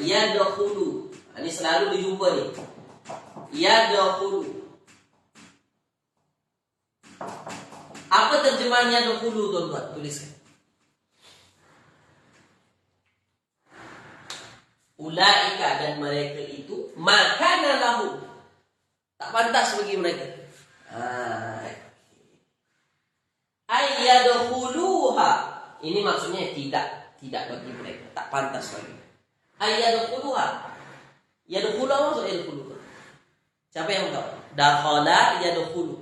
Yadkhulu. Ini selalu dijumpa ni. Yadkhulu. Apa terjemahan yadkhulu, tuan-tuan? Tuliskan. Ulaika, dan mereka itu makana lahu, tak pantas bagi mereka. Ayyadkhuluha, ini maksudnya tidak bagi mereka, tak pantas bagi. Ayyadkhuluha, yadkhulu maksud yadkhulu. Siapa yang tahu? Dakhala yadkhulu.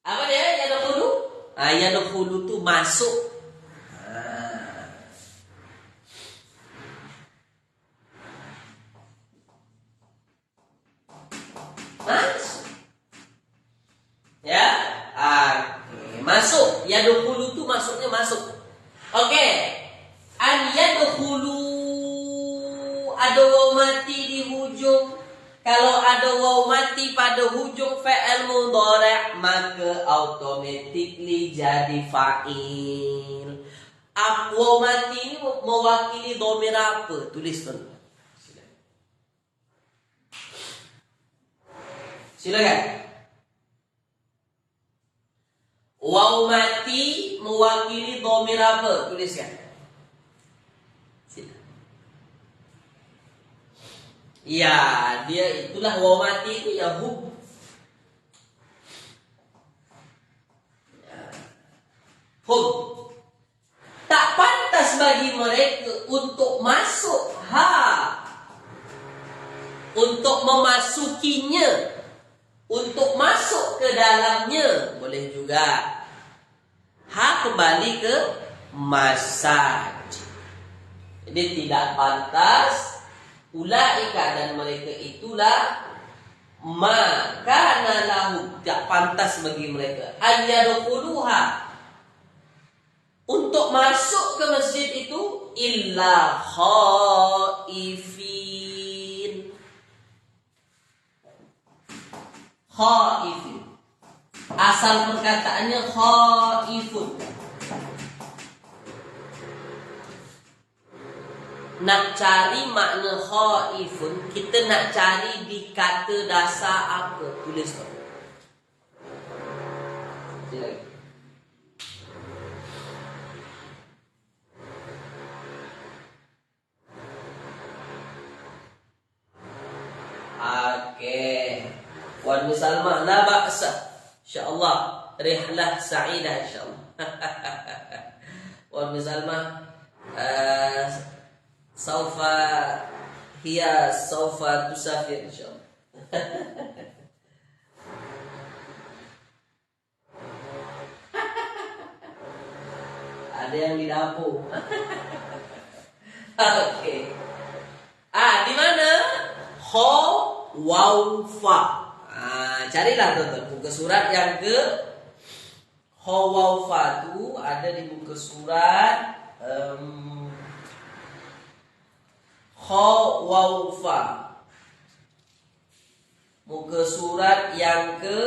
Apa dia yadkhulu? Yadkhulu itu masuk. Masuk. Yadkhulu itu maksudnya masuk. Oke. An yadkhulu, ada waw mati di hujung. Kalau ada waw mati pada hujung fi'il mudhari', maka automatically jadi fa'il. Waw mati ini mewakili dhamir apa? Tulis dulu. Silakan. Waw mati mewakili dhamir apa? Tuliskan. Ya, dia itulah waw mati itu ya hub. Hub. Tak pantas bagi mereka untuk masuk untuk memasukinya, untuk masuk ke dalamnya. Boleh juga kembali ke masaj. Jadi tidak pantas. Ulaika, dan mereka itulah makana lahu, tidak pantas bagi mereka. Ayyadkhuluha, untuk masuk ke masjid itu illa khaifin. Khaifin, asal perkataannya khaifun. Nak cari makna khaifun, kita nak cari di kata dasar apa? Tulis tu. Okey. Wan Salmah, la ba'sa. InsyaAllah rihlah sa'idah insyaAllah. Wan Salmah, saufa tusafir insyaallah. Ada yang di dapur. Okey. Di mana? Kha waw fa. Carilah tuan-tuan buku surat yang ke kha waw fa tu ada di buku surat kha waw fa. Muka surat yang ke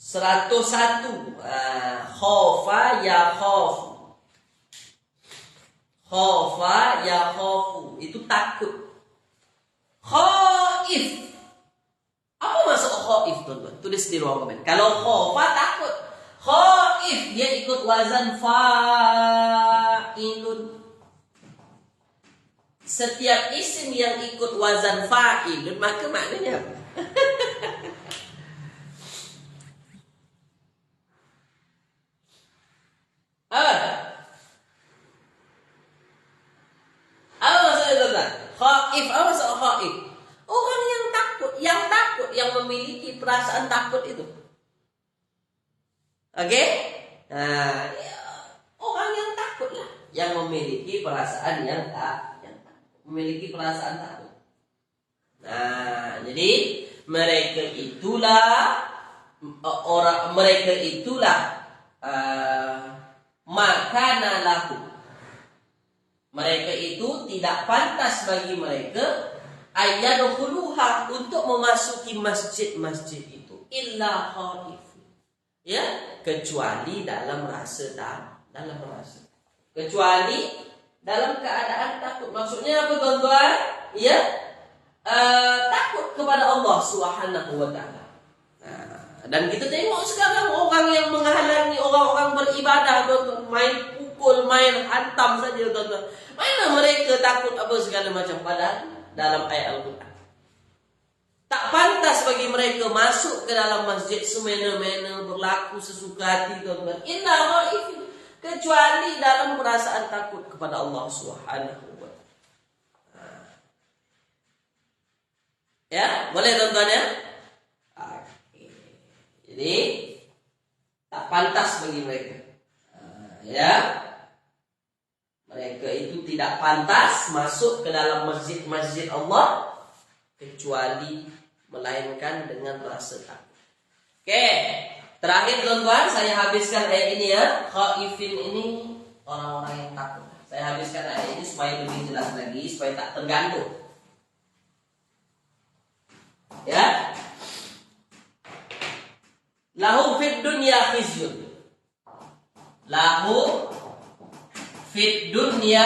101. Khafa ya khafu. Khafa ya khafu, itu takut. Khaif. Apa maksud khaif, tuan-tuan? Tulis di ruang komen. Kalau khafa takut. Khaif dia ikut wazan fa'ilun. Setiap isim yang ikut wazan fa'ilun maka maknanya apa? Apa maksudnya tuan? Khaif, apa maksud khaif? Orang yang takut, yang memiliki perasaan takut itu. Oke? Nah, ya, orang yang takut lah, yang memiliki perasaan yang memiliki perasaan takut. Nah, jadi mereka itulah makana lahu. Mereka itu tidak pantas bagi mereka ayyadkhuluha untuk memasuki masjid-masjid itu illa khaif. Ya, kecuali dalam rasa. Kecuali dalam keadaan takut. Maksudnya apa tuan-tuan? Ya, takut kepada Allah Subhanahu wa taala. Dan kita tengok sekarang orang yang menghalangi orang-orang beribadah, tuan-tuan, main pukul, main hantam saja, tuan-tuan. Mana mereka takut apa segala macam, padahal dalam ayat Al-Quran tak pantas bagi mereka masuk ke dalam masjid semena-mena, berlaku sesuka hati, tuan-tuan. Inna ghaifin, kecuali dalam perasaan takut kepada Allah Subhanahu wa taala. Ya, boleh tuan-tuan ya? Jadi tak pantas bagi mereka. Ya. Mereka itu tidak pantas masuk ke dalam masjid-masjid Allah kecuali melainkan dengan rasa takut. Oke, terakhir tuan-tuan, saya habiskan ayat ini ya. Khaifin ini orang-orang yang takut. Saya habiskan ayat ini supaya lebih jelas lagi, supaya tak tergantung. Ya. Lahu fid dunya khizyun. Lahu fid dunya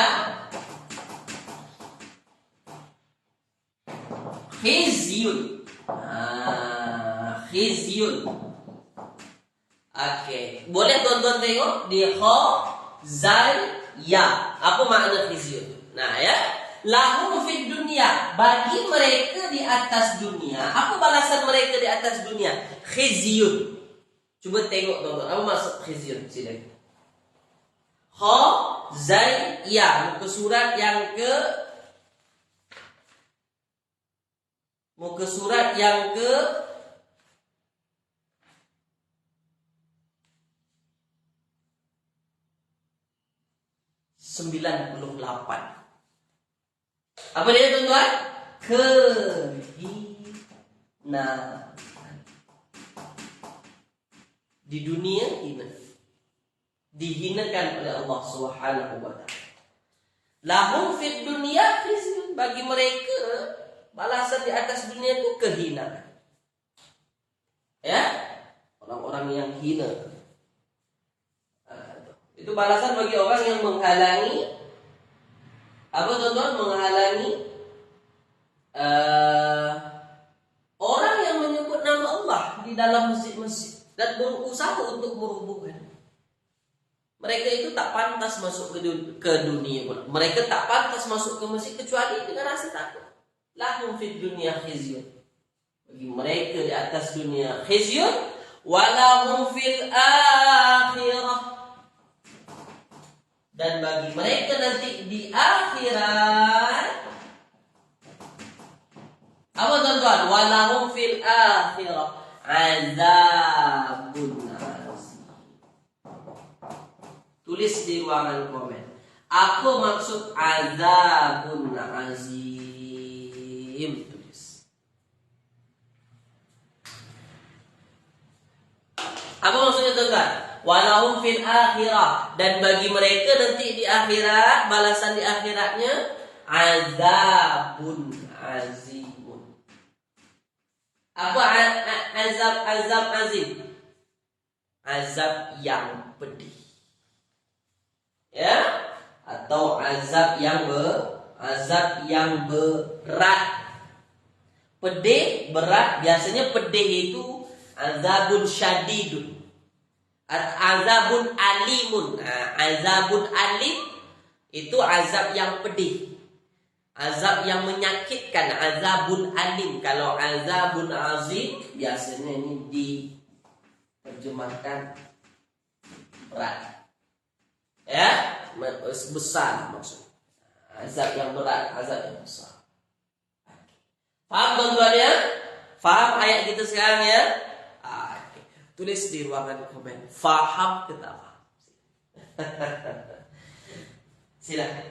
khizyun. Khizyun. Oke, boleh tuan-tuan tengok di kha zal ya. Apa makna khizyun? Nah ya, lahu fid dunya, bagi mereka di atas dunia. Apa balasan mereka di atas dunia? Khizyun. Coba tengok tuan-tuan, apa maksud khizyun? Sini. Kha zal ya, muka surat yang ke 98. Apa dia tuan-tuan? Kehinaan. Di dunia hina, dihinakan oleh Allah Subhanahu wa taala. Lahum fid dunya khizyun, bagi mereka balasan di atas dunia itu kehinaan. Ya, orang-orang yang hina. Itu balasan bagi orang yang menghalangi apa tuan-tuan? Menghalangi orang yang menyebut nama Allah di dalam masjid-masjid dan berusaha untuk merubuhkan. Mereka itu tak pantas masuk ke dunia. Mereka tak pantas masuk ke masjid kecuali dengan rasa takut. Lahum fid dunya khizyun, bagi mereka di atas dunia khizyun, walahum fil akhirah, dan bagi mereka nanti di akhirat apa tuan-tuan? Walahum fil akhirah azabun azim. Tulis di ruangan komen, apa maksud azabun azim? Tulis. Apa maksudnya tuan-tuan? Walahum fil akhirah, dan bagi mereka nanti di akhirat, balasan di akhiratnya azabun azimun. Apa azab azim? Azab yang pedih. Ya, atau azab yang berat. Pedih, berat. Biasanya pedih itu azabun syadidun. Azabun alimun. Azabun alim itu azab yang pedih. Azab yang menyakitkan, azabun alim. Kalau azabun azim biasanya ini diterjemahkan berat. Ya, besar maksud. Azab yang berat, azab yang besar. Faham tuan-tuan ya? Faham ayat kita sekarang ya? Tulis di ruangan komen. Faham ke tak faham? Silakan.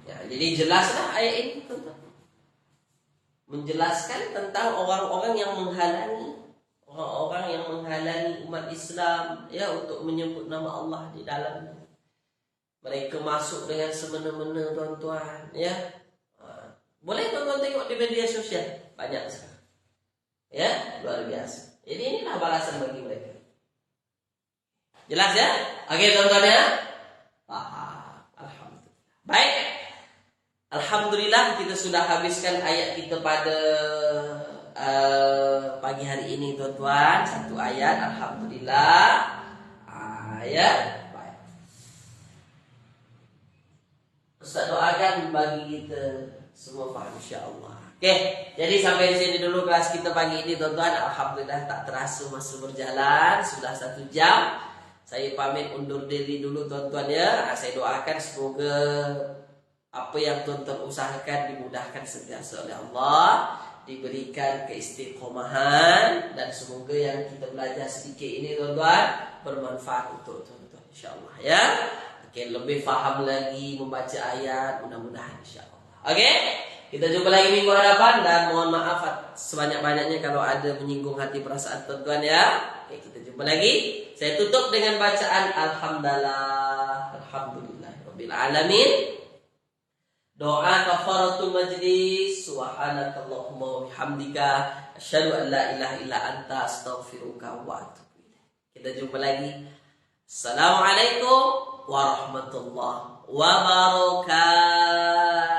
Ya, jadi jelaslah ayat ini tentang menjelaskan tentang orang-orang yang menghalangi umat Islam ya untuk menyebut nama Allah di dalamnya. Mereka masuk dengan semena-mena tuan-tuan ya. Boleh tuan-tuan tengok di media sosial banyak sekali. Ya, luar biasa. Jadi inilah balasan bagi mereka. Jelas ya? Oke tuan-tuan ya? Paham. Alhamdulillah. Baik. Alhamdulillah kita sudah habiskan ayat kita pada pagi hari ini tuan-tuan. Satu ayat. Alhamdulillah. Ayat. Baik. Ustaz doakan bagi kita semua faham insya-Allah. Oke, jadi sampai di sini dulu kelas kita pagi ini tuan-tuan. Alhamdulillah tak terasa masa berjalan, sudah 1 jam. Saya pamit undur diri dulu tuan-tuan ya. Saya doakan semoga apa yang tuan-tuan usahakan dimudahkan sentiasa oleh Allah, diberikan keistiqomahan, dan semoga yang kita belajar sedikit ini tuan-tuan bermanfaat untuk tuan-tuan insya-Allah ya. Oke, lebih faham lagi membaca ayat mudah-mudahan insya-Allah. Oke? Kita jumpa lagi minggu hadapan dan mohon maaf sebanyak-banyaknya kalau ada menyinggung hati perasaan tuan-tuan ya. Oke, kita jumpa lagi. Saya tutup dengan bacaan Alhamdulillahirabbil alamin. Doa kafaratul majlis. Subhanakallahumma wa bihamdika asyhadu an la ilaha illa anta astaghfiruka wa atubu ilaik. Kita jumpa lagi. Assalamualaikum warahmatullahi wabarakatuh.